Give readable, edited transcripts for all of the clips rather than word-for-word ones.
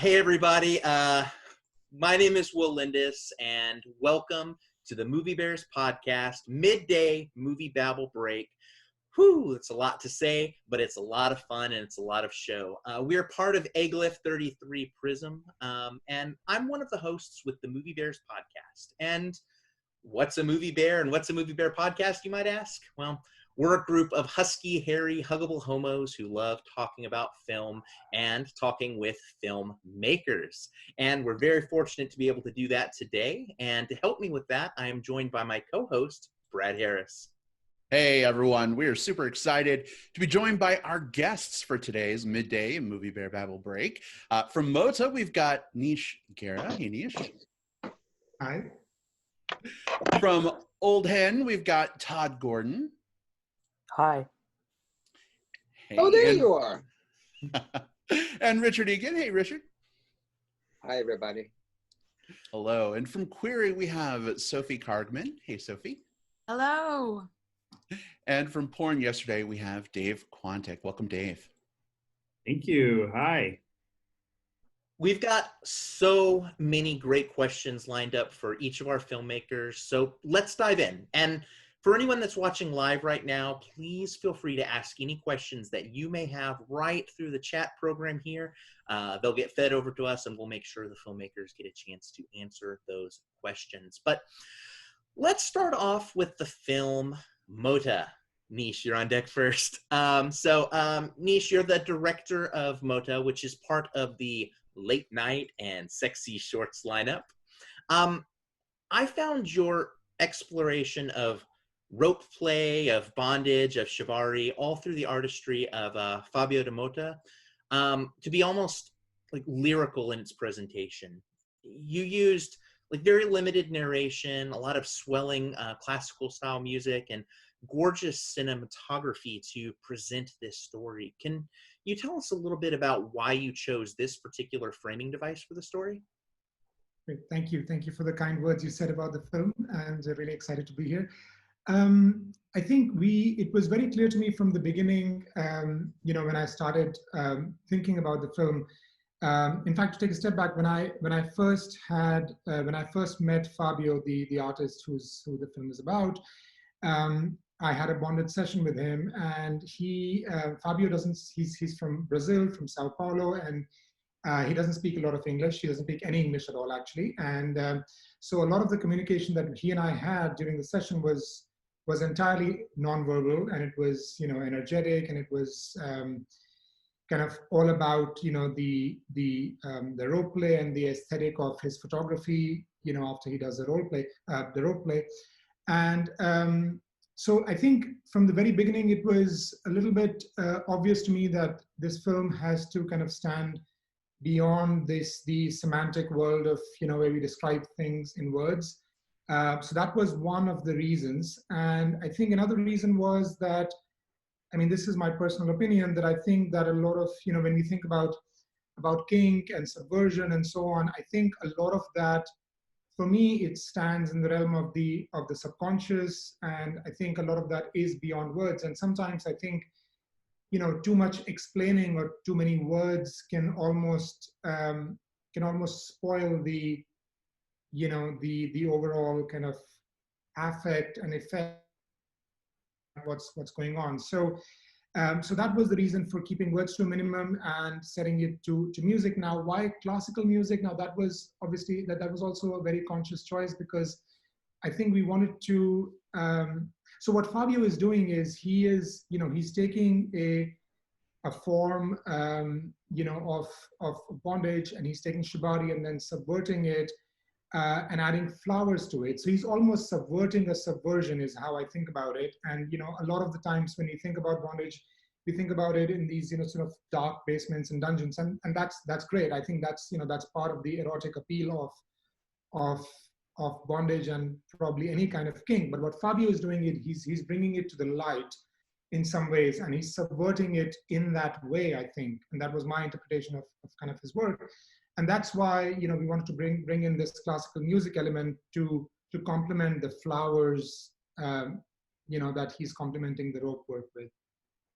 Hey everybody, my name is Will Lindis and welcome to the Movie Bears podcast, midday movie babble break. Whew, it's a lot to say, but it's a lot of fun and it's a lot of show. We are part of aGliff 33 Prism, and I'm one of the hosts with the Movie Bears podcast. And what's a movie bear and what's a movie bear podcast, you might ask? Well, we're a group of husky, hairy, huggable homos who love talking about film and talking with filmmakers. And we're very fortunate to be able to do that today. And to help me with that, I am joined by my co-host, Brad Harris. Hey everyone, we are super excited to be joined by our guests for today's midday Movie Bear Babble break. From MOTTA, we've got Nish Gera. Hey Nish. Hi. From Old Hen, we've got Todd Gordon. Hi. Hey, oh, there you are. And Richard Egan. Hey Richard. Hi everybody. Hello. And from Query, we have Sophie Kargman. Hey Sophie. Hello. And from Porn Yesterday, we have Dave Quantic. Welcome, Dave. Thank you. Hi. We've got so many great questions lined up for each of our filmmakers, so let's dive in. And for anyone that's watching live right now, please feel free to ask any questions that you may have right through the chat program here. They'll get fed over to us, and we'll make sure the filmmakers get a chance to answer those questions. But let's start off with the film MOTTA. Nish, you're on deck first. Nish, you're the director of MOTTA, which is part of the Late Night and Sexy Shorts lineup. I found your exploration of rope play, of bondage, of shibari, all through the artistry of Fabio de Motta, to be almost like lyrical in its presentation. You used like very limited narration, a lot of swelling classical style music, and gorgeous cinematography to present this story. Can you tell us a little bit about why you chose this particular framing device for the story? Great. Thank you. Thank you for the kind words you said about the film, and really excited to be here. I think it was very clear to me from the beginning, when I started thinking about the film. In fact, to take a step back, when I first met Fabio, the artist who the film is about, I had a bonded session with him, and Fabio he's from Brazil, from Sao Paulo, and he doesn't speak a lot of English. He doesn't speak any English at all, actually. And so a lot of the communication that he and I had during the session was entirely nonverbal, and it was, energetic, and it was kind of all about, the role play and the aesthetic of his photography, after he does the role play. And so I think from the very beginning, it was a little bit obvious to me that this film has to kind of stand beyond the semantic world of, where we describe things in words. So that was one of the reasons. And I think another reason was that, this is my personal opinion, that I think that a lot of, when we think about kink and subversion and so on, I think a lot of that, for me, it stands in the realm of the subconscious, and I think a lot of that is beyond words. And sometimes I think, too much explaining or too many words can almost spoil the overall kind of affect and effect of what's going on. So that was the reason for keeping words to a minimum and setting it to music. Now, why classical music? Now, that was obviously that was also a very conscious choice, because I think we wanted to. So what Fabio is doing is he's taking a form of bondage, and he's taking shibari and then subverting it and adding flowers to it. So he's almost subverting a subversion, is how I think about it. And a lot of the times when you think about bondage, we think about it in these sort of dark basements and dungeons, and that's great. I think that's that's part of the erotic appeal of bondage and probably any kind of kink. But what Fabio is doing, he's bringing it to the light in some ways, and he's subverting it in that way, I think. And that was my interpretation of kind of his work. And that's why, we wanted to bring in this classical music element to complement the flowers, that he's complementing the rope work with.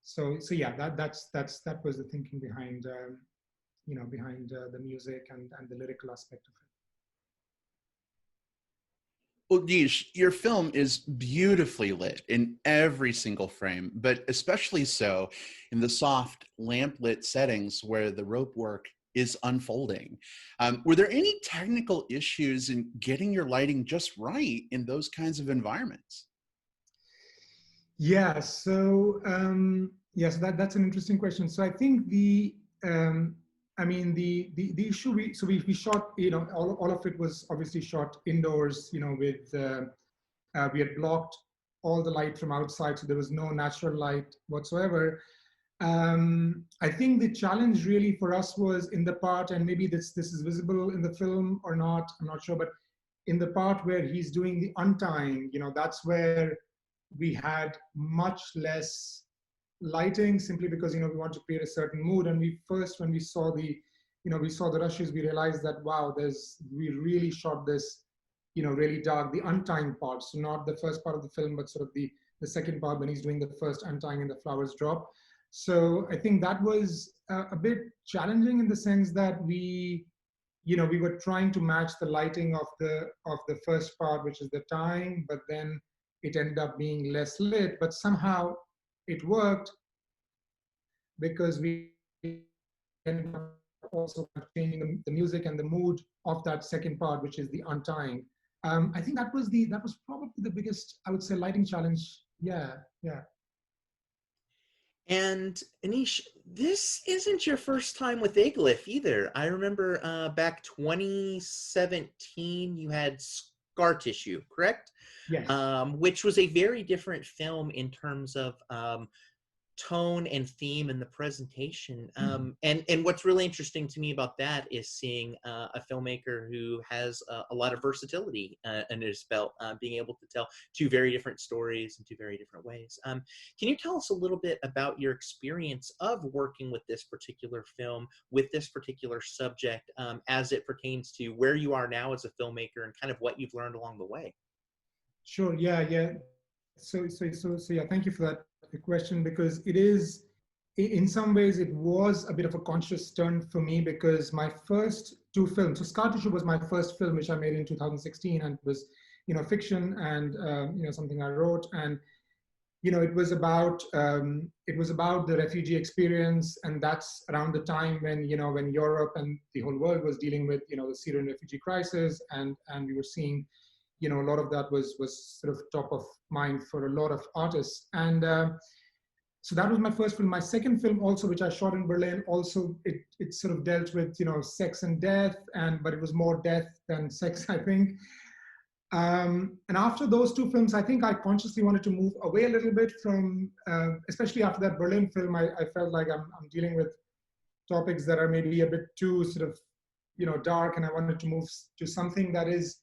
So yeah, that was the thinking behind behind the music and the lyrical aspect of it. Well, Nish, your film is beautifully lit in every single frame, but especially so in the soft lamp-lit settings where the rope work is unfolding. Were there any technical issues in getting your lighting just right in those kinds of environments? Yeah, so yes, that's an interesting question. So I think the issue we shot, all of it was obviously shot indoors, with we had blocked all the light from outside, so there was no natural light whatsoever. I think the challenge really for us was in the part, and maybe this is visible in the film or not, I'm not sure, but in the part where he's doing the untying, that's where we had much less lighting, simply because we want to create a certain mood. And when we saw the rushes, we realized that wow, we really shot this really dark, the untying part, so not the first part of the film, but sort of the second part when he's doing the first untying and the flowers drop. So I think that was a bit challenging in the sense that we were trying to match the lighting of the first part, which is the tying, but then it ended up being less lit, but somehow it worked because we ended up also changing the music and the mood of that second part, which is the untying. I think that was probably the biggest, I would say, lighting challenge. Yeah. And Anish, this isn't your first time with aGliff either. I remember back 2017, you had Scar Tissue, correct? Yes. Which was a very different film in terms of tone and theme and the presentation. And what's really interesting to me about that is seeing a filmmaker who has a lot of versatility under his belt, being able to tell two very different stories in two very different ways. Can you tell us a little bit about your experience of working with this particular film, with this particular subject, as it pertains to where you are now as a filmmaker and kind of what you've learned along the way? Sure. Yeah. So yeah, thank you for that question, because it is, in some ways, it was a bit of a conscious turn for me, because my first two films, so Scar Tissue was my first film, which I made in 2016, and it was, fiction and, something I wrote, and, it was about the refugee experience, and that's around the time when, when Europe and the whole world was dealing with, the Syrian refugee crisis, and we were seeing, a lot of that was sort of top of mind for a lot of artists. And so that was my first film. My second film also, which I shot in Berlin, also it sort of dealt with, sex and death, but it was more death than sex, I think. And after those two films, I think I consciously wanted to move away a little bit from, especially after that Berlin film, I felt like I'm dealing with topics that are maybe a bit too sort of, dark, and I wanted to move to something that is,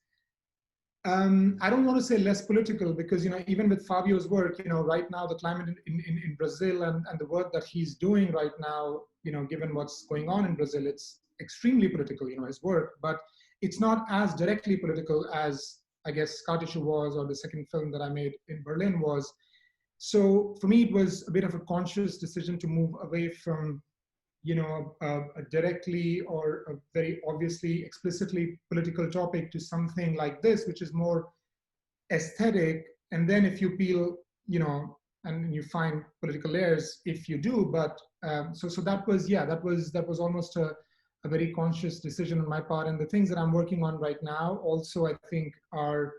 I don't want to say less political, because even with Fabio's work, right now the climate in Brazil and the work that he's doing right now, given what's going on in Brazil, it's extremely political, his work, but it's not as directly political as I guess Scar Tissue was, or the second film that I made in Berlin was. So for me, it was a bit of a conscious decision to move away from a directly or a very obviously, explicitly political topic to something like this, which is more aesthetic. And then if you peel, and you find political layers if you do, but so that was almost a very conscious decision on my part. And the things that I'm working on right now also, I think, are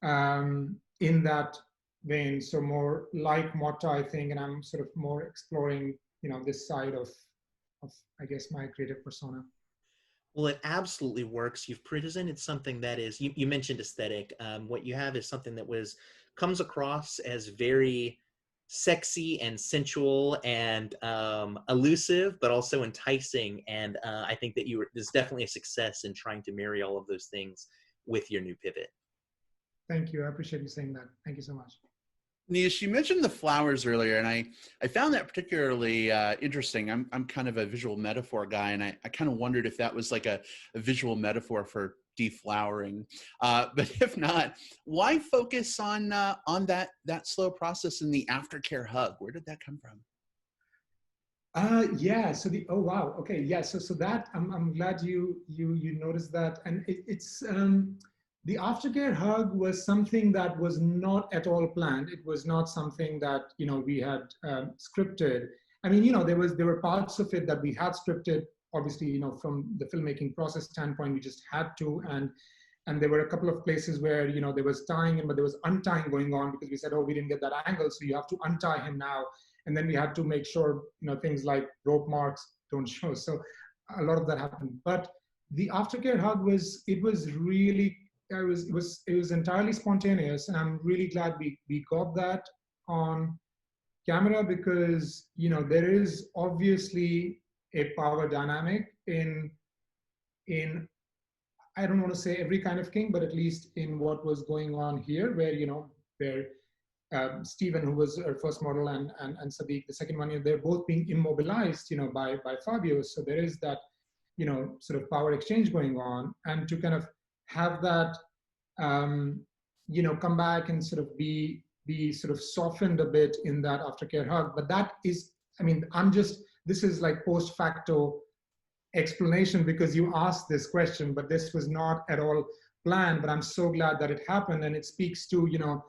in that vein. So more like MOTTA, I think, and I'm sort of more exploring, this side of I guess my creative persona. Well, it absolutely works. You've presented something that is, you mentioned aesthetic. What you have is something that comes across as very sexy and sensual and elusive, but also enticing. And I think that there's definitely a success in trying to marry all of those things with your new pivot. Thank you. I appreciate you saying that. Thank you so much. Nish, you mentioned the flowers earlier, and I found that particularly interesting. I'm kind of a visual metaphor guy, and I kind of wondered if that was like a visual metaphor for deflowering. But if not, why focus on that slow process and the aftercare hug? Where did that come from? Yeah. So oh wow. Okay. Yeah. So that I'm glad you noticed that, and it's the aftercare hug was something that was not at all planned. It was not something that we had scripted. I mean, there were parts of it that we had scripted. Obviously, from the filmmaking process standpoint, we just had to, and there were a couple of places where there was tying him, but there was untying going on because we said, oh, we didn't get that angle, so you have to untie him now. And then we had to make sure things like rope marks don't show. So a lot of that happened. But the aftercare hug was really it was entirely spontaneous, and I'm really glad we got that on camera because there is obviously a power dynamic in I don't want to say every kind of king, but at least in what was going on here, where where Stephen, who was our first model, and Sadiq, the second one, they're both being immobilized, by Fabio. So there is that, sort of power exchange going on, and to kind of have that, come back and sort of be sort of softened a bit in that aftercare hug. But that is, I mean, this is like post facto explanation because you asked this question, but this was not at all planned. But I'm so glad that it happened, and it speaks to,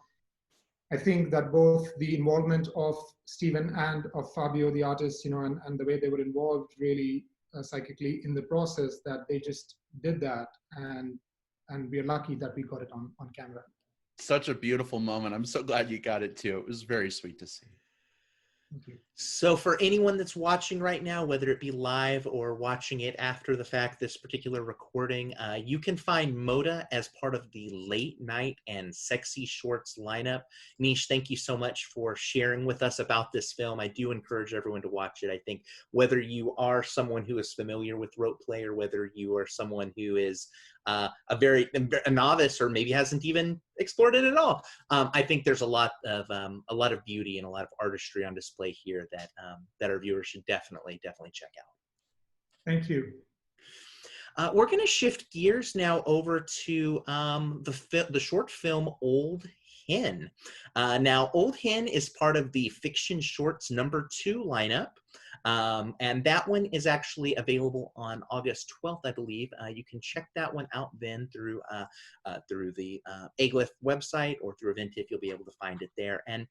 I think that both the involvement of Stephen and of Fabio, the artist, and the way they were involved really psychically in the process, that they just did that, and we are lucky that we got it on camera. Such a beautiful moment. I'm so glad you got it too. It was very sweet to see. Thank you. So for anyone that's watching right now, whether it be live or watching it after the fact, this particular recording, you can find MOTTA as part of the late night and sexy shorts lineup. Nish, thank you so much for sharing with us about this film. I do encourage everyone to watch it. I think whether you are someone who is familiar with rope play or whether you are someone who is a novice or maybe hasn't even explored it at all, I think there's a lot of beauty and a lot of artistry on display here that that our viewers should definitely check out. Thank you. We're going to shift gears now over to the short film Old Hen. Now, Old Hen is part of the Fiction Shorts #2 lineup. And that one is actually available on August 12th, I believe. You can check that one out then through the aGliff website or through Eventif. You'll be able to find it there. And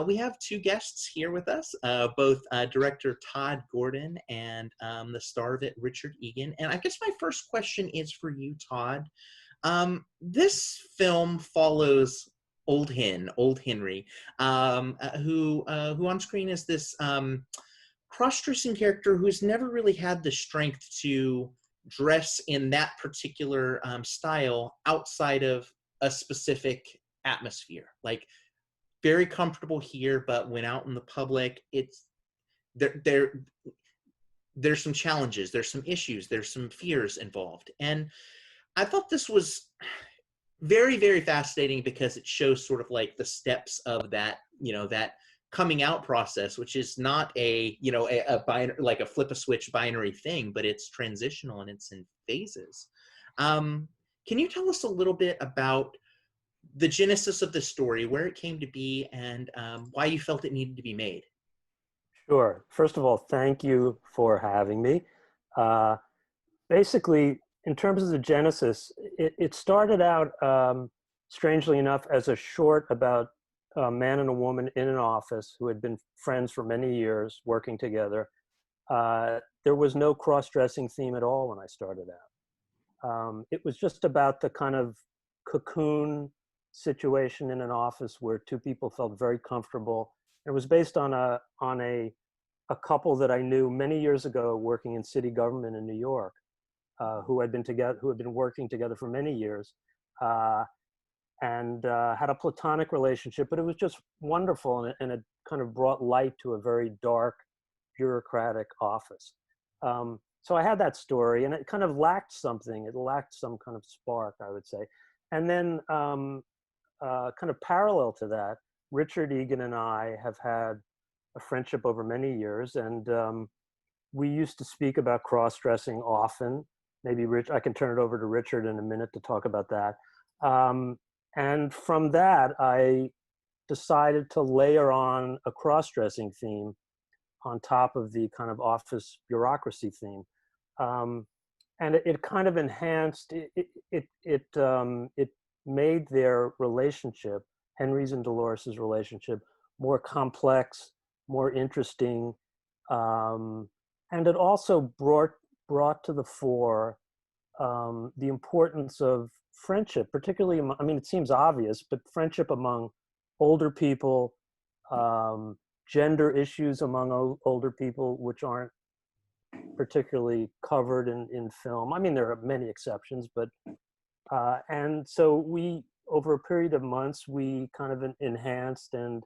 we have two guests here with us, both director Todd Gordon and the star of it, Richard Egan. And I guess my first question is for you, Todd. This film follows Old Henry, who on screen is this cross-dressing character who's never really had the strength to dress in that particular style outside of a specific atmosphere. Like, very comfortable here, but when out in the public, it's there's some challenges, there's some issues, there's some fears involved. And I thought this was very, very fascinating because it shows sort of like the steps of that, that coming out process, which is not a binary, like a flip a switch binary thing, but it's transitional and it's in phases. Can you tell us a little bit about the genesis of the story, where it came to be, and why you felt it needed to be made? Sure. First of all, thank you for having me. Basically, in terms of the genesis, it started out, strangely enough, as a short about a man and a woman in an office who had been friends for many years, working together. There was no cross-dressing theme at all when I started out. It was just about the kind of cocoon situation in an office where two people felt very comfortable. It was based on a couple that I knew many years ago working in city government in New York, who had been working together for many years. And had a platonic relationship, but it was just wonderful, and it kind of brought light to a very dark, bureaucratic office. So I had that story, and it kind of lacked something. It lacked some kind of spark, I would say. And then kind of parallel to that, Richard Egan and I have had a friendship over many years, and we used to speak about cross-dressing often. Maybe I can turn it over to Richard in a minute to talk about that. And from that, I decided to layer on a cross-dressing theme on top of the kind of office bureaucracy theme. And it kind of enhanced, it made their relationship, Henry's and Dolores's relationship, more complex, more interesting. And it also brought to the fore the importance of friendship, particularly, I mean, it seems obvious, but friendship among older people, gender issues among older people, which aren't particularly covered in film. I mean, there are many exceptions, but, and so we, over a period of months, we kind of enhanced and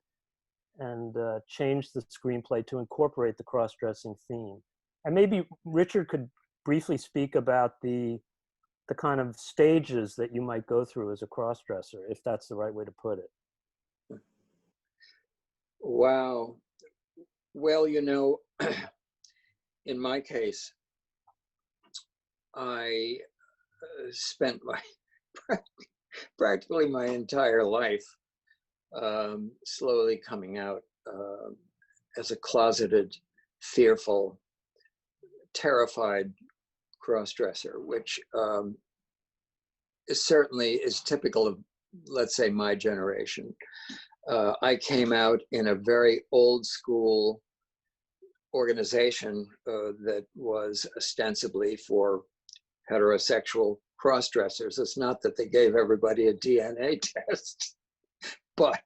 changed the screenplay to incorporate the cross-dressing theme. And maybe Richard could briefly speak about the kind of stages that you might go through as a cross-dresser, if that's the right way to put it. Wow. Well, you know, in my case, I spent practically my entire life slowly coming out as a closeted, fearful, terrified cross-dresser, which certainly is typical of, let's say, my generation. I came out in a very old school organization that was ostensibly for heterosexual cross-dressers. It's not that they gave everybody a DNA test, but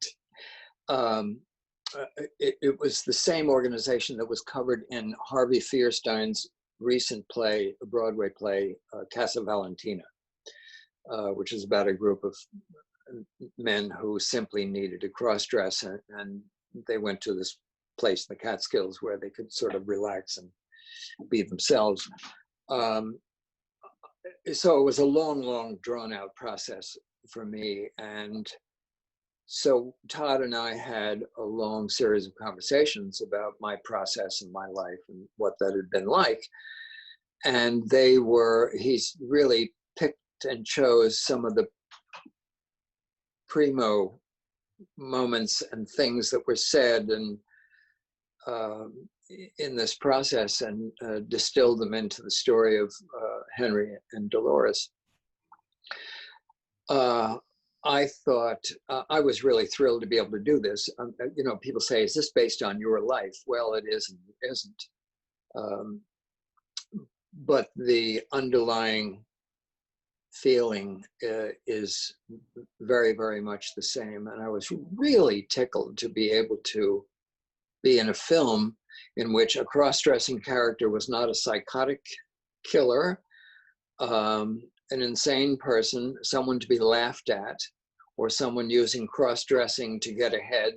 it was the same organization that was covered in Harvey Fierstein's recent play, a Broadway play, Casa Valentina, which is about a group of men who simply needed to cross-dress, and they went to this place in the Catskills where they could sort of relax and be themselves. So it was a long, drawn-out process for me. And so Todd and I had a long series of conversations about my process and my life and what that had been like. And he's really picked and chose some of the primo moments and things that were said and in this process, and distilled them into the story of Henry and Dolores. I thought, I was really thrilled to be able to do this. You know, people say, is this based on your life? Well, it is and it isn't. But the underlying feeling is very, very much the same. And I was really tickled to be able to be in a film in which a cross-dressing character was not a psychotic killer, an insane person, someone to be laughed at, or someone using cross-dressing to get ahead,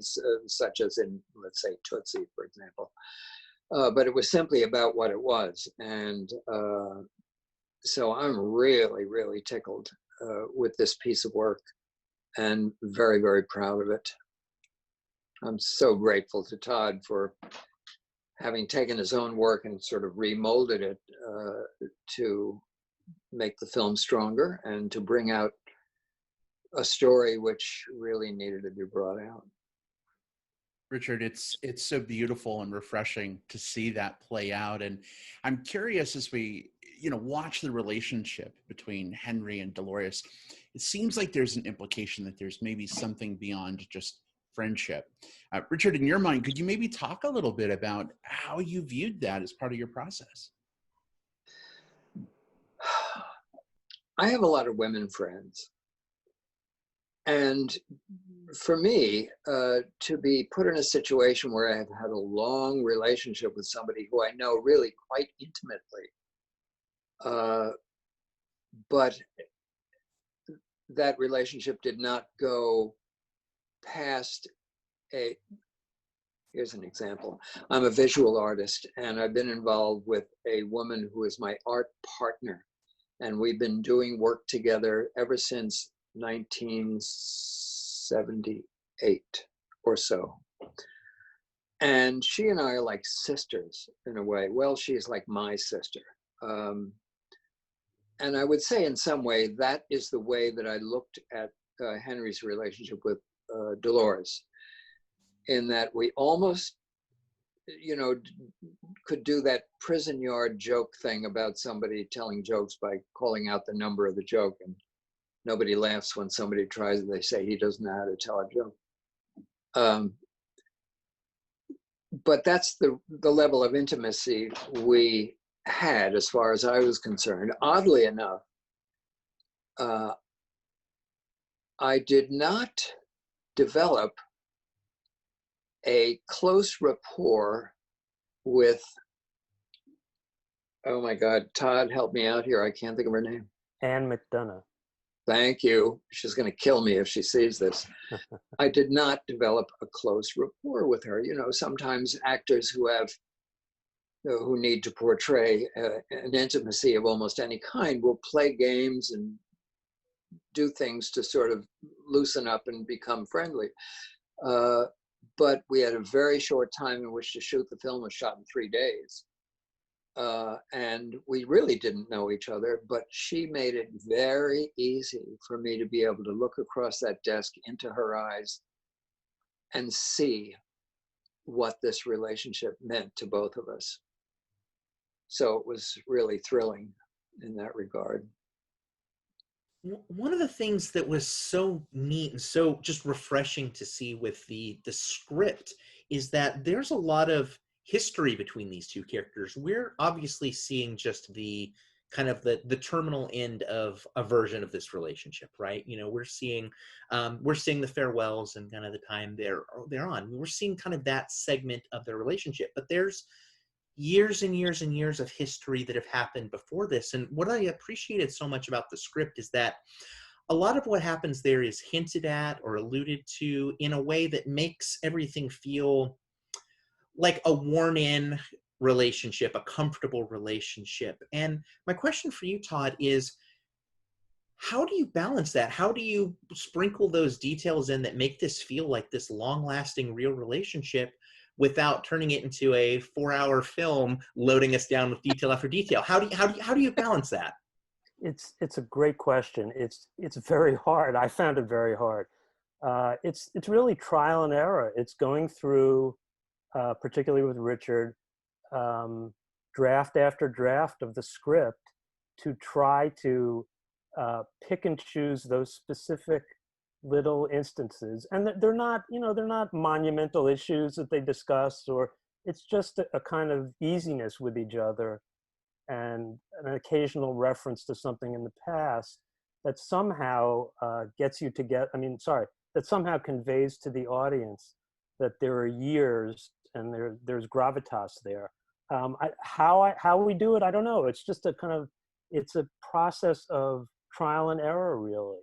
such as in, let's say, Tootsie, for example. But it was simply about what it was. And so I'm really, really tickled with this piece of work and very, very proud of it. I'm so grateful to Todd for having taken his own work and sort of remolded it to make the film stronger and to bring out a story which really needed to be brought out. Richard, it's so beautiful and refreshing to see that play out. And I'm curious, as we watch the relationship between Henry and Dolores, it seems like there's an implication that there's maybe something beyond just friendship. Richard, in your mind, could you maybe talk a little bit about how you viewed that as part of your process? I have a lot of women friends. And for me, to be put in a situation where I have had a long relationship with somebody who I know really quite intimately, but that relationship did not go past here's an example. I'm a visual artist, and I've been involved with a woman who is my art partner. And we've been doing work together ever since 1978 or so. And she and I are like sisters in a way. Well, she's like my sister. And I would say in some way that is the way that I looked at Henry's relationship with Dolores, in that we almost you know, could do that prison yard joke thing about somebody telling jokes by calling out the number of the joke, and nobody laughs when somebody tries it. They say he doesn't know how to tell a joke. But that's the level of intimacy we had as far as I was concerned. Oddly enough, I did not develop a close rapport with, oh my God, Todd, help me out here. I can't think of her name. Anne McDonough. Thank you. She's going to kill me if she sees this. I did not develop a close rapport with her. You know, sometimes actors who have, who need to portray an intimacy of almost any kind will play games and do things to sort of loosen up and become friendly. But we had a very short time in which to shoot. The film was shot in 3 days. And we really didn't know each other, but she made it very easy for me to be able to look across that desk into her eyes and see what this relationship meant to both of us. So it was really thrilling in that regard. One of the things that was so neat and so just refreshing to see with the script is that there's a lot of history between these two characters. We're obviously seeing just the kind of the terminal end of a version of this relationship, right? You know, we're seeing the farewells and kind of the time they're on. We're seeing kind of that segment of their relationship, but there's years and years and years of history that have happened before this. And what I appreciated so much about the script is that a lot of what happens there is hinted at or alluded to in a way that makes everything feel like a worn-in relationship, a comfortable relationship. And my question for you, Todd, is how do you balance that? How do you sprinkle those details in that make this feel like this long-lasting, real relationship without turning it into a 4-hour film loading us down with detail after detail? How do you balance that? It's a great question. It's very hard. I found it very hard. It's really trial and error. It's going through, particularly with Richard, draft after draft of the script to try to pick and choose those specific little instances. And they're not, you know, they're not monumental issues that they discuss, or it's just a kind of easiness with each other and an occasional reference to something in the past that somehow gets you to get, that somehow conveys to the audience that there are years and there's gravitas there. How we do it, I don't know. It's just it's a process of trial and error, really.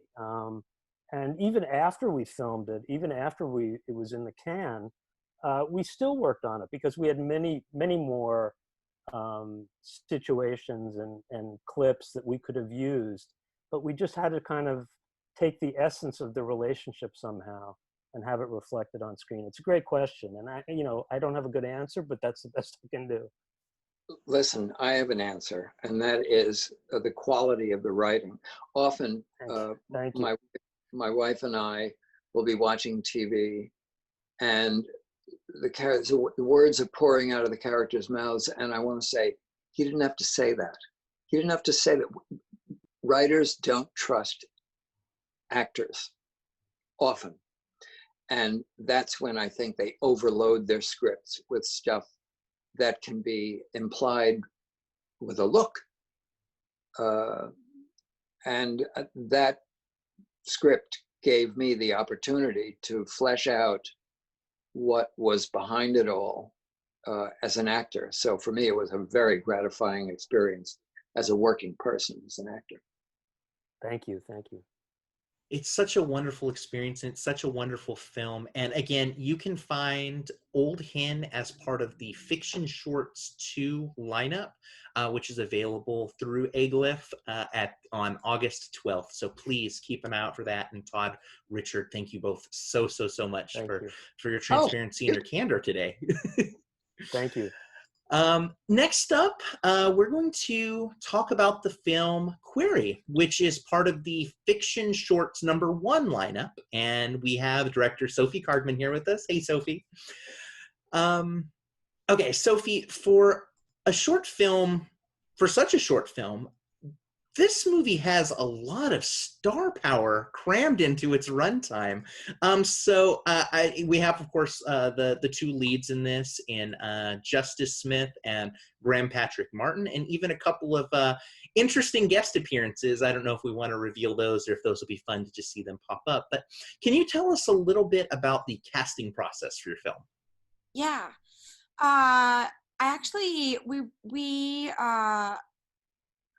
And even after we filmed it, even after it was in the can, we still worked on it because we had many more situations and clips that we could have used, but we just had to kind of take the essence of the relationship somehow and have it reflected on screen. It's a great question, and I don't have a good answer, but that's the best I can do. Listen, I have an answer, and that is the quality of the writing. Often, Thank you. My wife and I will be watching TV, and the words are pouring out of the characters' mouths, and I want to say, he didn't have to say that. He didn't have to say that. Writers don't trust actors often. And that's when I think they overload their scripts with stuff that can be implied with a look. And that script gave me the opportunity to flesh out what was behind it all as an actor. So for me, it was a very gratifying experience as a working person, as an actor. Thank you. It's such a wonderful experience, and it's such a wonderful film. And again, you can find Old Hen as part of the Fiction Shorts 2 lineup, which is available through aGliff on August 12th. So please keep an eye out for that. And Todd, Richard, thank you both so much for your transparency and your candor today. Thank you. Next up, we're going to talk about the film Query, which is part of the Fiction Shorts #1 lineup. And we have director Sophie Kargman here with us. Hey, Sophie. Okay, Sophie, for a short film, for such a short film, this movie has a lot of star power crammed into its runtime. We have, of course, the two leads in this, in Justice Smith and Graham Patrick Martin, and even a couple of interesting guest appearances. I don't know if we want to reveal those or if those will be fun to just see them pop up. But can you tell us a little bit about the casting process for your film? Yeah. I actually, we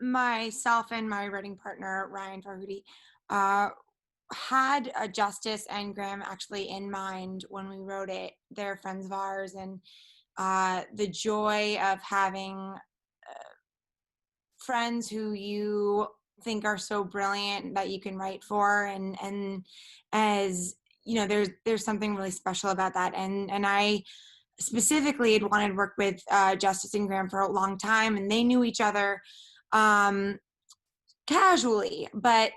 myself and my writing partner, Ryan Farhudi, had Justice and Graham actually in mind when we wrote it. They're friends of ours, and the joy of having friends who you think are so brilliant that you can write for, and as you know, there's something really special about that. And I specifically had wanted to work with Justice and Graham for a long time, and they knew each other casually, but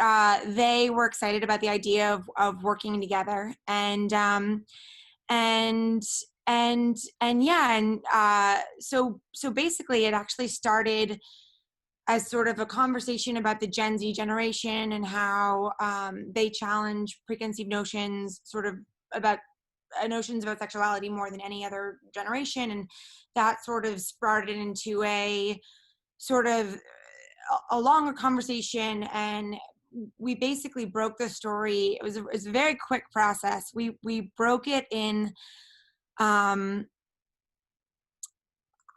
they were excited about the idea of working together, and so basically it actually started as sort of a conversation about the Gen Z generation and how they challenge preconceived notions, sort of about notions about sexuality more than any other generation. And that sort of sprouted into a sort of a longer conversation. And we basically broke the story. It was a very quick process. We broke it in, I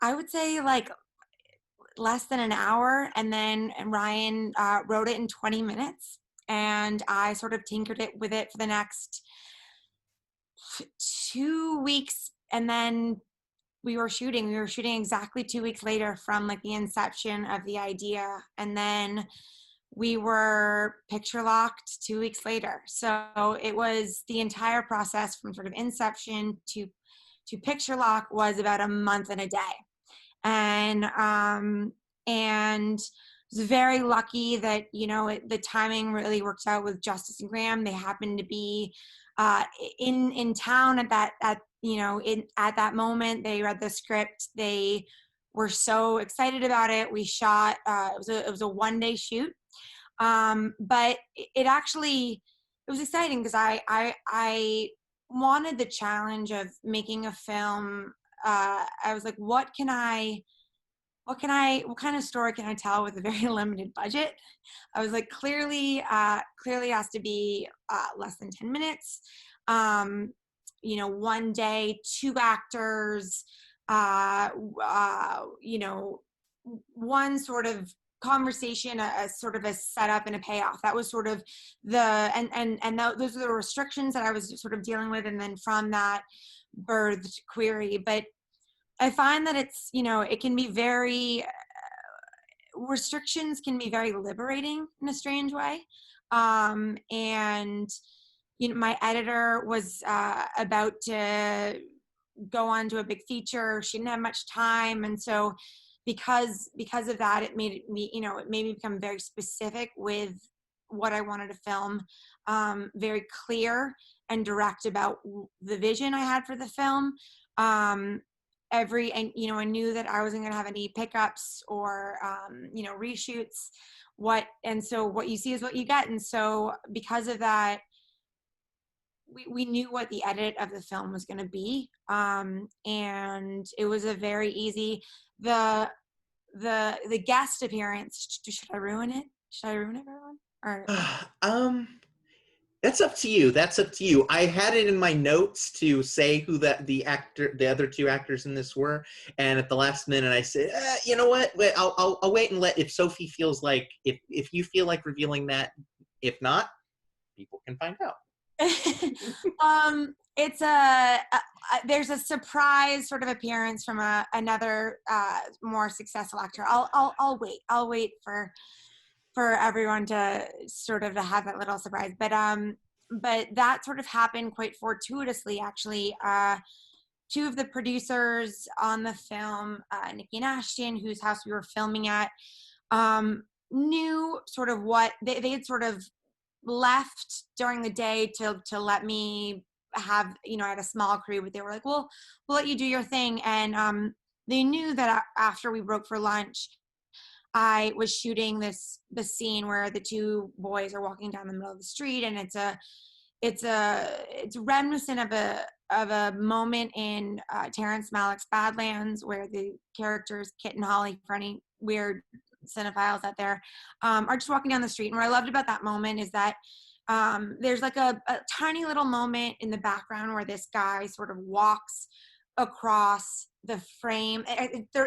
would say, like less than an hour, and then Ryan wrote it in 20 minutes, and I sort of tinkered it with it for the next 2 weeks, and then we were shooting exactly 2 weeks later from like the inception of the idea, and then we were picture locked 2 weeks later. So it was the entire process from sort of inception to picture lock was about a month and a day. And was very lucky that, you know, the timing really worked out with Justice and Graham. They happened to be in town at that moment. They read the script. They were so excited about it. We shot. It was a 1-day shoot, but it was exciting because I wanted the challenge of making a film. I was like, what kind of story can I tell with a very limited budget? I was like, clearly has to be less than 10 minutes. 1 day, 2 actors, one sort of conversation, a sort of a setup and a payoff. That was sort of those are the restrictions that I was sort of dealing with. And then from that birthed Query. But I find that it's, it can be very, restrictions can be very liberating in a strange way. And, my editor was about to go on to a big feature. She didn't have much time. And so because of that, it made me become very specific with what I wanted to film, very clear and direct about the vision I had for the film. I knew that I wasn't going to have any pickups or, reshoots. And so what you see is what you get. And so because of that, we knew what the edit of the film was going to be. And it was a very easy, the guest appearance. Should I ruin it? Should I ruin it for everyone? Or That's up to you. I had it in my notes to say who the other 2 actors in this were, and at the last minute I said, you know what? Wait, I'll wait and if Sophie feels like, if you feel like revealing that. If not, people can find out. It's there's a surprise sort of appearance from another more successful actor. I'll wait for everyone to sort of have that little surprise. But that sort of happened quite fortuitously, actually. 2 of the producers on the film, Nikki and Ashton, whose house we were filming at, knew sort of what they had sort of left during the day to let me have, you know, I had a small crew, but they were like, well, we'll let you do your thing. And they knew that after we broke for lunch, I was shooting the scene where the two boys are walking down the middle of the street, and it's reminiscent of a moment in Terrence Malick's Badlands, where the characters Kit and Holly, for any weird cinephiles out there, are just walking down the street. And what I loved about that moment is that there's like a tiny little moment in the background where this guy sort of walks across the frame.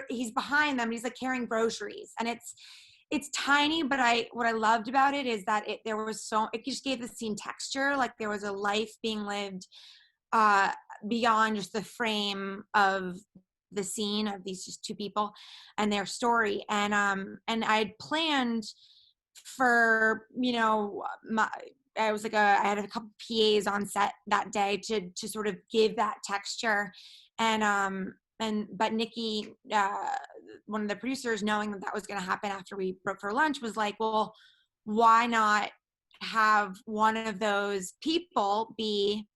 He's behind them, and he's like carrying groceries, and it's tiny, but what I loved about it is that it just gave the scene texture, like there was a life being lived beyond just the frame of the scene of these just two people and their story. And I'd planned for, you know, I had a couple PAs on set that day to sort of give that texture. But Nikki, one of the producers, knowing that was going to happen after we broke for lunch, was like, well, why not have one of those people be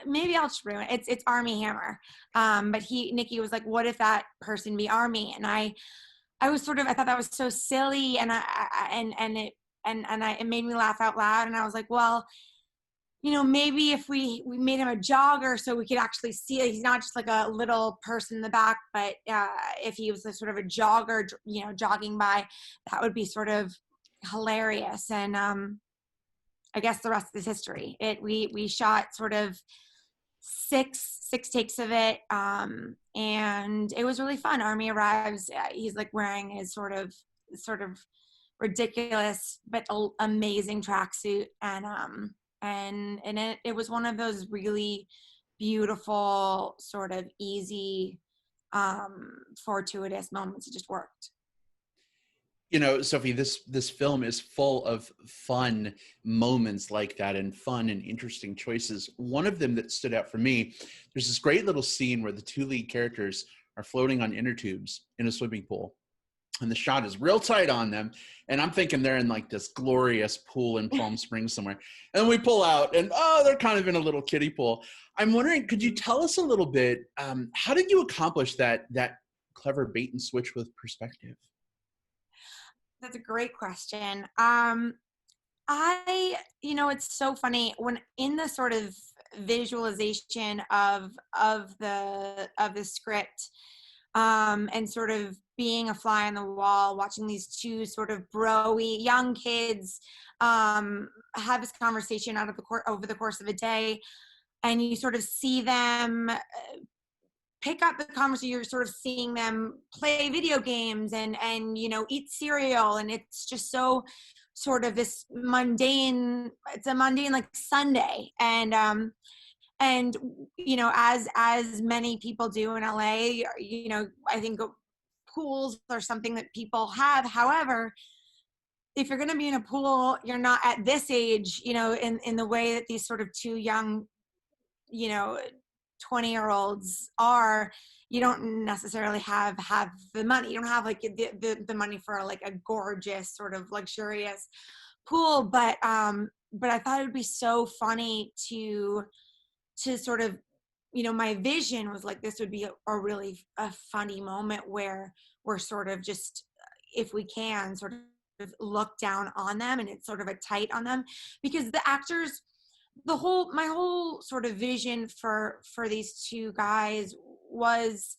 maybe I'll just ruin it. It's Armie Hammer. But Nikki was like, what if that person be Armie? And I thought that was so silly, and it made me laugh out loud. And I was like, well, you know, maybe if we made him a jogger, so we could actually see it. He's not just like a little person in the back, but if he was a sort of a jogger, you know, jogging by, that would be sort of hilarious. And I guess the rest is history. We shot sort of six takes of it, and it was really fun. Armie arrives. He's like wearing his sort of ridiculous but amazing tracksuit, and it was one of those really beautiful, sort of easy, fortuitous moments. It just worked. You know, Sophie, this film is full of fun moments like that, and fun and interesting choices. One of them that stood out for me, there's this great little scene where the two lead characters are floating on inner tubes in a swimming pool. And the shot is real tight on them. And I'm thinking they're in like this glorious pool in Palm Springs somewhere. And we pull out and, they're kind of in a little kiddie pool. I'm wondering, could you tell us a little bit, how did you accomplish that clever bait and switch with perspective? That's a great question. It's so funny when in the sort of visualization of the script, and sort of being a fly on the wall, watching these two sort of bro-y young kids have this conversation over the course of a day, and you sort of see them pick up the conversation. You're sort of seeing them play video games and you know, eat cereal, and it's just so sort of this mundane. It's a mundane like Sunday, and you know, as many people do in LA, you know, I think pools are something that people have. However, if you're going to be in a pool, you're not at this age, you know, in the way that these sort of two young, you know, 20-year-olds are. You don't necessarily have the money. You don't have like the money for like a gorgeous sort of luxurious pool, but I thought it would be so funny to sort of, you know, my vision was like, this would be a really funny moment where we're sort of just, if we can, sort of look down on them, and it's sort of a tight on them, because the actors, my whole sort of vision for these two guys was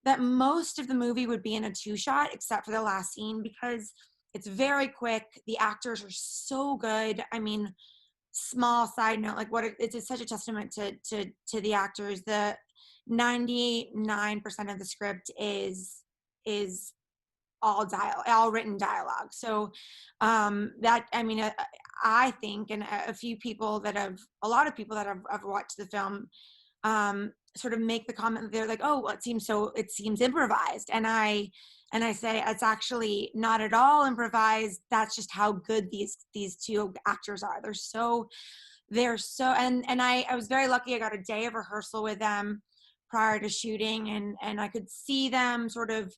that most of the movie would be in a 2-shot, except for the last scene, because it's very quick. The actors are so good. I mean, small side note, like it's such a testament to the actors. The 99% of the script is all written dialogue. So that, I mean, I think, and a lot of people that have watched the film sort of make the comment that they're like, oh, well, it seems improvised, and I say it's actually not at all improvised. That's just how good these two actors are. They're so and I was very lucky. I got a day of rehearsal with them prior to shooting, and I could see them sort of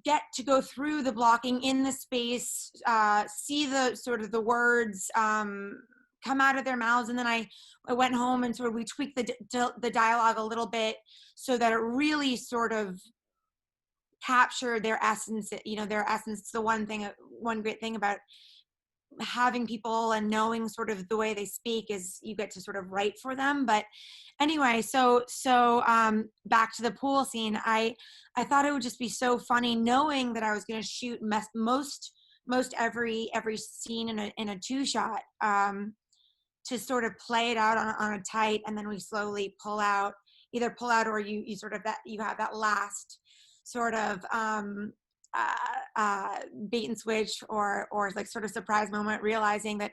get to go through the blocking in the space, see the sort of the words come out of their mouths. And then I went home and sort of we tweaked the dialogue a little bit so that it really sort of captured their essence. You know, their essence. The one great thing about having people and knowing sort of the way they speak is you get to sort of write for them. But anyway, so back to the pool scene. I thought it would just be so funny knowing that I was going to shoot most every scene in a two shot, to sort of play it out on a tight, and then we slowly either pull out or you sort of you have that last sort of bait and switch or like sort of surprise moment, realizing that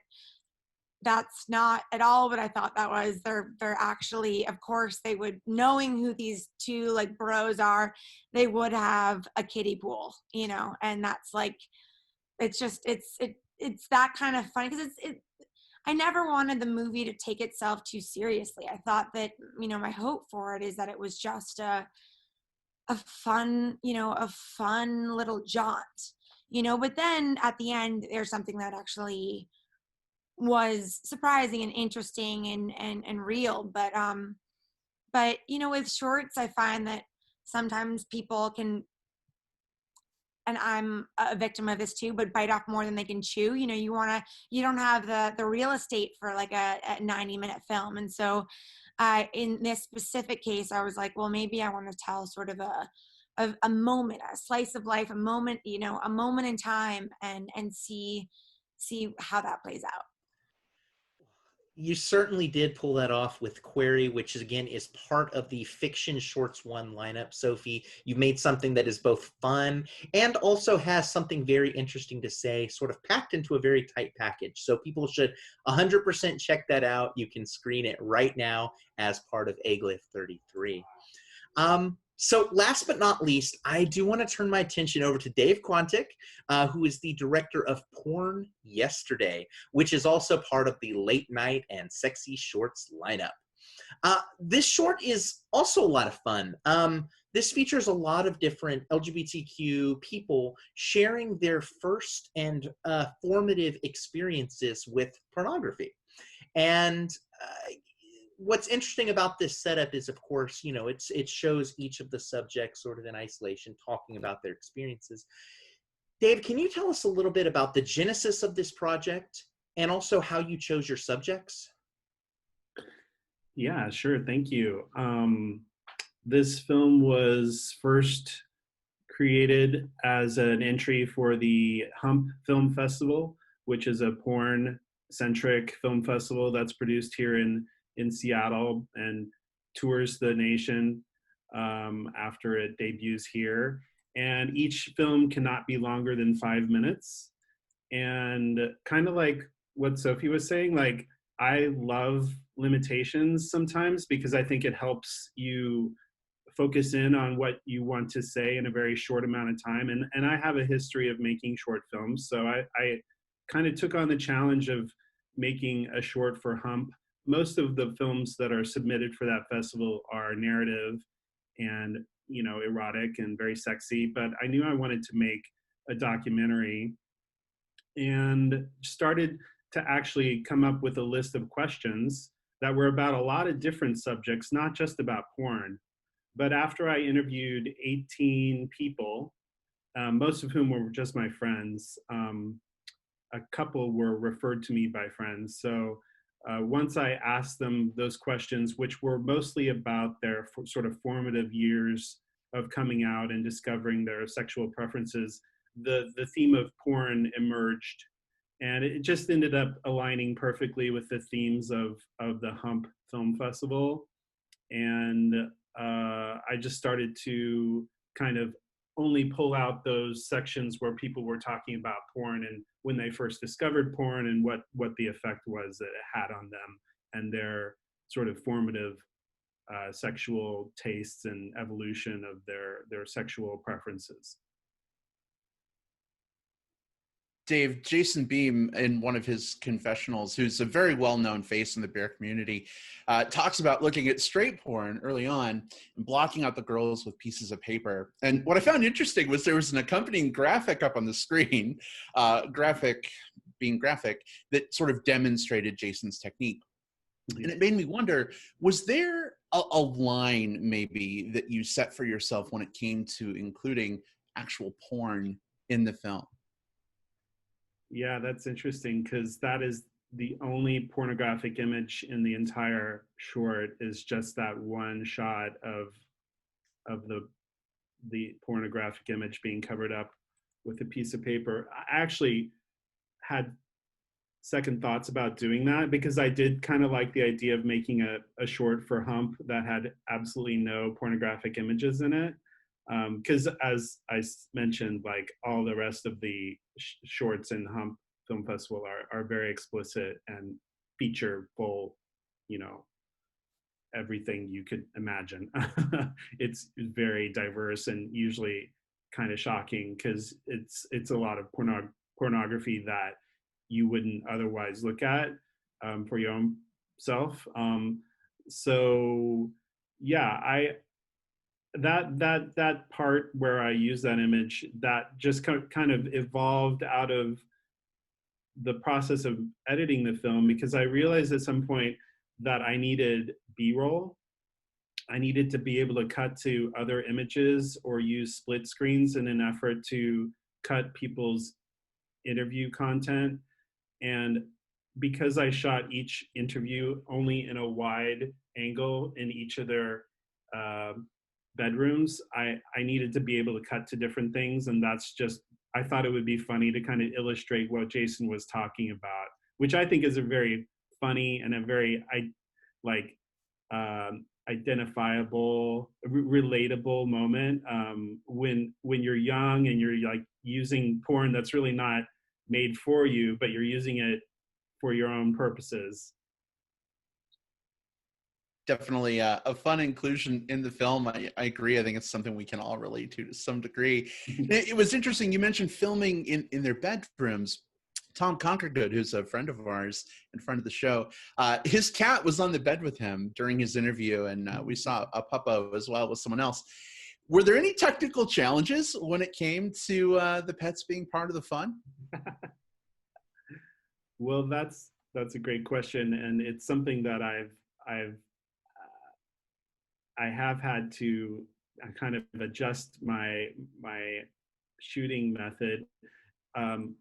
that's not at all what I thought that was. They're actually, of course, they would, knowing who these two like bros are, they would have a kiddie pool, you know, and that's like, it's just, it's that kind of funny because I never wanted the movie to take itself too seriously. I thought that, you know, my hope for it is that it was just a fun little jaunt, you know, but then at the end, there's something that actually was surprising and interesting and real. But, you know, with shorts, I find that sometimes people can, and I'm a victim of this too, but bite off more than they can chew. You know, you don't have the real estate for like a 90-minute film. And so in this specific case, I was like, well, maybe I want to tell sort of a moment, a slice of life, a moment, you know, a moment in time, and see how that plays out. You certainly did pull that off with Query, which again is part of the Fiction Shorts 1 lineup. Sophie, you've made something that is both fun and also has something very interesting to say, sort of packed into a very tight package. So people should 100% check that out. You can screen it right now as part of aGliff 33. So last but not least, I do want to turn my attention over to Dave Quantic, who is the director of Porn Yesterday, which is also part of the Late Night and Sexy Shorts lineup. This short is also a lot of fun. This features a lot of different LGBTQ people sharing their first and formative experiences with pornography. And what's interesting about this setup is, of course, you know, it shows each of the subjects sort of in isolation, talking about their experiences. Dave, can you tell us a little bit about the genesis of this project and also how you chose your subjects? Yeah, sure. Thank you. This film was first created as an entry for the Hump Film Festival, which is a porn-centric film festival that's produced here in Seattle and tours the nation after it debuts here. And each film cannot be longer than 5 minutes. And kind of like what Sophie was saying, like, I love limitations sometimes because I think it helps you focus in on what you want to say in a very short amount of time. And I have a history of making short films. So I kind of took on the challenge of making a short for Hump. Most of the films that are submitted for that festival are narrative and, you know, erotic and very sexy, but I knew I wanted to make a documentary and started to actually come up with a list of questions that were about a lot of different subjects, not just about porn. But after I interviewed 18 people, most of whom were just my friends, a couple were referred to me by friends. So once I asked them those questions, which were mostly about their sort of formative years of coming out and discovering their sexual preferences, the theme of porn emerged. And it just ended up aligning perfectly with the themes of the Hump Film Festival. And I just started to kind of only pull out those sections where people were talking about porn and when they first discovered porn and what the effect was that it had on them and their sort of formative sexual tastes and evolution of their sexual preferences. Dave, Jason Beam, in one of his confessionals, who's a very well-known face in the bear community, talks about looking at straight porn early on and blocking out the girls with pieces of paper. And what I found interesting was there was an accompanying graphic up on the screen, graphic being graphic, that sort of demonstrated Jason's technique. And it made me wonder, was there a line maybe that you set for yourself when it came to including actual porn in the film? Yeah, that's interesting, because that is the only pornographic image in the entire short, is just that one shot of the pornographic image being covered up with a piece of paper. I actually had second thoughts about doing that, because I did kind of like the idea of making a short for Hump that had absolutely no pornographic images in it. Because as I mentioned, like all the rest of the shorts in Hump Film Festival are very explicit and feature full, you know, everything you could imagine. It's very diverse and usually kind of shocking, because it's a lot of pornography that you wouldn't otherwise look at for your own self. So yeah, that part where I use that image, that just kind of evolved out of the process of editing the film, because I realized at some point that I needed B-roll. I needed to be able to cut to other images or use split screens in an effort to cut people's interview content. And because I shot each interview only in a wide angle in each of their bedrooms, I needed to be able to cut to different things. And that's just, I thought it would be funny to kind of illustrate what Jason was talking about, which I think is a very funny and a very identifiable, relatable moment when you're young and you're like using porn that's really not made for you, but you're using it for your own purposes. Definitely a fun inclusion in the film. I agree. I think it's something we can all relate to some degree. It was interesting. You mentioned filming in their bedrooms. Tom Conkergood, who's a friend of ours and friend of the show, his cat was on the bed with him during his interview, and we saw a puppo as well with someone else. Were there any technical challenges when it came to the pets being part of the fun? Well, that's a great question, and it's something that I have had to kind of adjust my shooting method.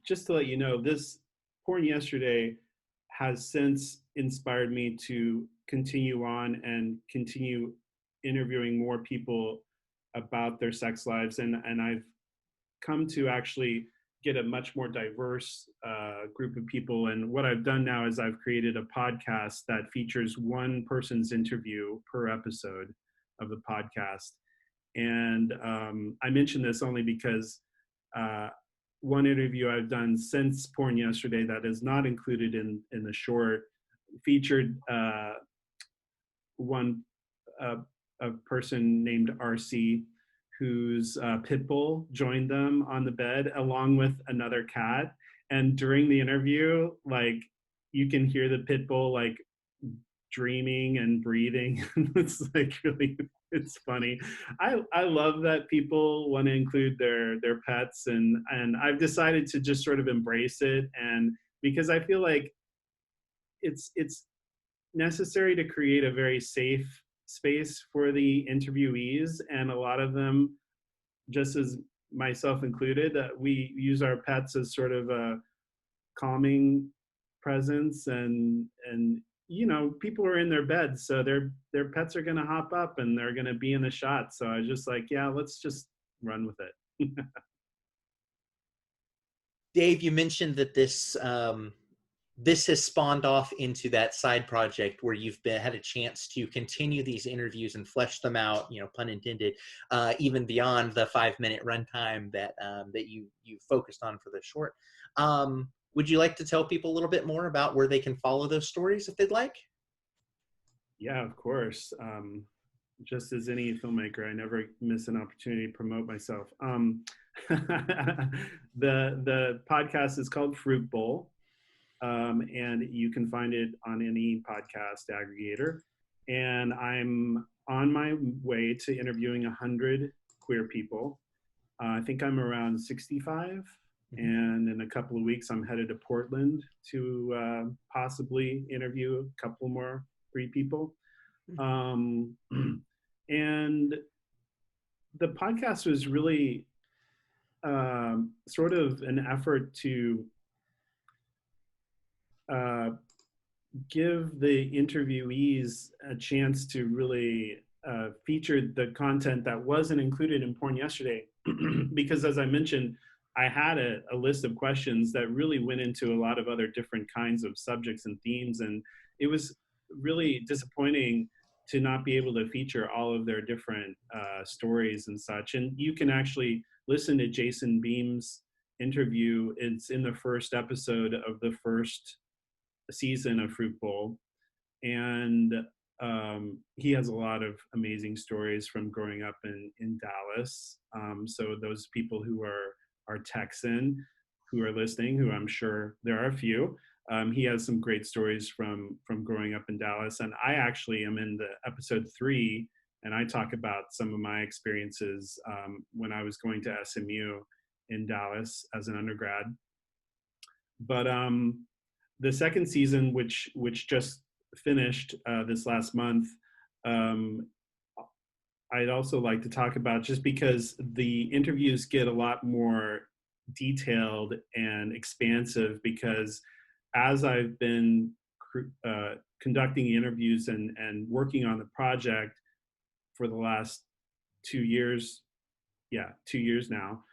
Just to let you know, this Porn Yesterday has since inspired me to continue on and continue interviewing more people about their sex lives, and I've come to actually get a much more diverse group of people. And what I've done now is I've created a podcast that features one person's interview per episode of the podcast. And I mention this only because one interview I've done since Porn Yesterday that is not included in the short featured a person named RC, whose pit bull joined them on the bed along with another cat. And during the interview, like, you can hear the pit bull like dreaming and breathing. It's like really, it's funny. I love that people want to include their pets, and I've decided to just sort of embrace it. And because I feel like it's necessary to create a very safe space for the interviewees, and a lot of them, just as myself included, we use our pets as sort of a calming presence, and you know, people are in their beds, so their pets are going to hop up and they're going to be in the shot. So I was just like, yeah, let's just run with it. Dave, you mentioned that this this has spawned off into that side project where you've had a chance to continue these interviews and flesh them out, you know, pun intended, even beyond the 5-minute runtime that that you focused on for the short. Would you like to tell people a little bit more about where they can follow those stories if they'd like? Yeah, of course. Just as any filmmaker, I never miss an opportunity to promote myself. The podcast is called Fruit Bowl, and you can find it on any podcast aggregator. And I'm on my way to interviewing 100 queer people. I think I'm around 65, and in a couple of weeks, I'm headed to Portland to possibly interview a couple more queer people. And the podcast was really sort of an effort to give the interviewees a chance to really feature the content that wasn't included in Porn Yesterday. Because as I mentioned, I had a list of questions that really went into a lot of other different kinds of subjects and themes. And it was really disappointing to not be able to feature all of their different stories and such. And you can actually listen to Jason Beam's interview. It's in the first episode of the first season of Fruit Bowl. And he has a lot of amazing stories from growing up in Dallas. So those people who are Texan, who are listening, who I'm sure there are a few, he has some great stories from growing up in Dallas. And I actually am in the episode 3, and I talk about some of my experiences when I was going to SMU in Dallas as an undergrad. But the second season, which just finished this last month, I'd also like to talk about, just because the interviews get a lot more detailed and expansive, because as I've been conducting interviews and working on the project for the last 2 years, 2 years now,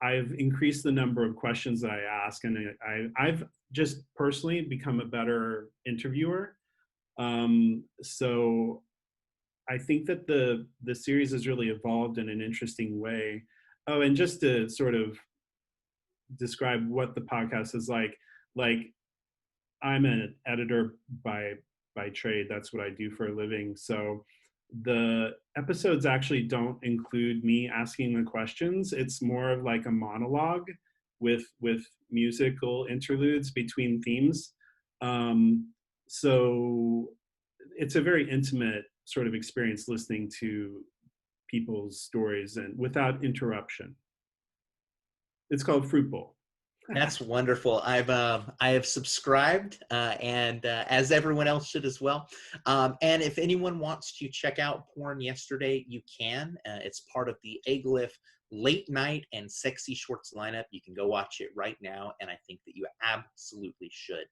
I've increased the number of questions that I ask, and I've just personally become a better interviewer. So I think that the series has really evolved in an interesting way. Oh, and just to sort of describe what the podcast is like I'm an editor by trade. That's what I do for a living. So the episodes actually don't include me asking the questions. It's more of like a monologue with musical interludes between themes. So it's a very intimate sort of experience listening to people's stories and without interruption. It's called Fruit Bowl. That's wonderful. I have subscribed, and as everyone else should as well. And if anyone wants to check out Porn Yesterday, you can. It's part of the aGliff late night and sexy shorts lineup. You can go watch it right now, and I think that you absolutely should.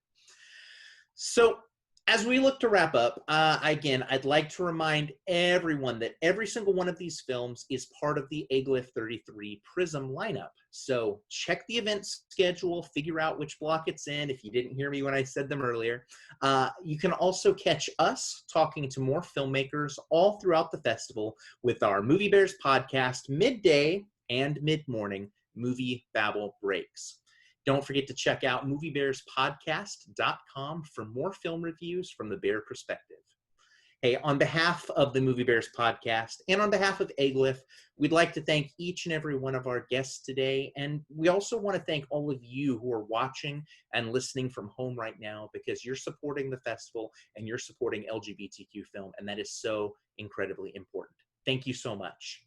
So as we look to wrap up, again, I'd like to remind everyone that every single one of these films is part of the aGliff 33 Prism lineup. So check the event schedule, figure out which block it's in if you didn't hear me when I said them earlier. You can also catch us talking to more filmmakers all throughout the festival with our Movie Bears podcast midday and mid-morning Movie Babble breaks. Don't forget to check out moviebearspodcast.com for more film reviews from the Bear perspective. Hey, on behalf of the Movie Bears podcast and on behalf of aGliff, we'd like to thank each and every one of our guests today. And we also want to thank all of you who are watching and listening from home right now, because you're supporting the festival and you're supporting LGBTQ film. And that is so incredibly important. Thank you so much.